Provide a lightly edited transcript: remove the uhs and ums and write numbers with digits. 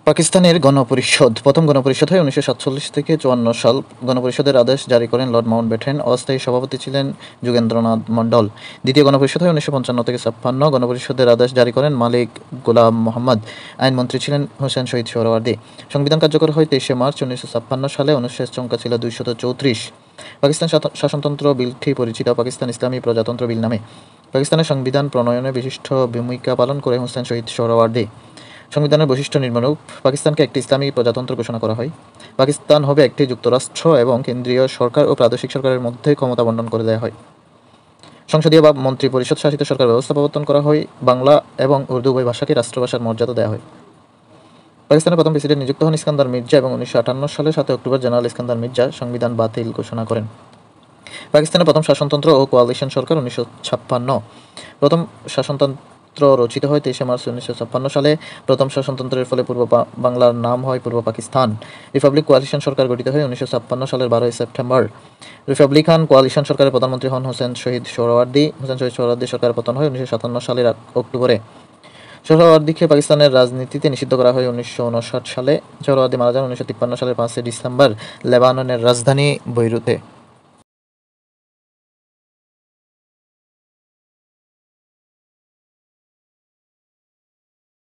পাকিস্তানের গণপরিষদ প্রথম গণপরিষদ হয় 1947 থেকে 54 সাল। গণপরিষদের আদেশ জারি করেন লর্ড মাউন্টব্যাটেন। অস্থায়ী সভাপতি ছিলেন যোগেন্দ্রনাথ মন্ডল। দ্বিতীয় গণপরিষদ হয় 1955 থেকে 56। গণপরিষদের আদেশ জারি করেন মালিক গোলাম মোহাম্মদ। আইনমন্ত্রী ছিলেন হোসেন শহীদ সোহরাওয়ার্দী। সংবিধান কার্যকর হয় 23 মার্চ 1956 সালে। অনুচ্ছেদ সংখ্যা ছিল 234। পাকিস্তান শাসনতন্ত্র বিলটি পরিচিত পাকিস্তান ইসলামী প্রজাতন্ত্র বিল নামে। পাকিস্তানের সংবিধান প্রণয়নে বিশিষ্ট ভূমিকা পালন করে হোসেন শহীদ সোহরাওয়ার্দী। সংবিধানের বৈশিষ্ট্য নিম্নরূপ: পাকিস্তানকে একটি ইসলামী প্রজাতন্ত্র ঘোষণা করা হয়। পাকিস্তান হবে একটি যুক্তরাষ্ট্র এবং কেন্দ্রীয় সরকার ও প্রাদেশিক সরকারের মধ্যে ক্ষমতা বণ্টন করে দেওয়া হয়। সংসদীয় বা মন্ত্রিপরিষদ শাসিত সরকার ব্যবস্থা প্রবর্তন করা হয়। বাংলা এবং উর্দু উভয় ভাষাকে রাষ্ট্রভাষার মর্যাদা দেওয়া হয়। পাকিস্তানের প্রথম প্রেসিডেন্ট নিযুক্ত হন ইস্কান্দার মির্জা এবং 1958 সালে 7 অক্টোবর জেনারেল ইস্কান্দার মির্জা সংবিধান বাতিল ঘোষণা করেন। পাকিস্তানের প্রথম শাসনতন্ত্র ও কোয়ালিশন সরকার 1956। প্রথম শাসনতন্ত্র রচিত হয় 23 মার্চ 1956 সালে। প্রথম শাসনতন্ত্রের ফলে পূর্ব বাংলার নাম হয় পূর্ব পাকিস্তান। রিপাবলিক কোয়ালিশন সরকার গঠিত হয় 1956 সালের 12 সেপ্টেম্বর। রিপাবলিকান কোয়ালিশন সরকারের প্রধানমন্ত্রী হন হোসেন শহীদ সোহরাওয়ার্দী। হোসেন শহীদ সোহরাওয়ার্দী সরকারের পতন হয় 1957 সালের অক্টোবরে। সোহরাওয়ার্দীকে পাকিস্তানের রাজনীতিতে নিষিদ্ধ করা হয় 1959 সালে। সোহরাওয়ার্দী মারা যান 1953 সালের 5 ডিসেম্বর লেবাননের রাজধানী বৈরুতে।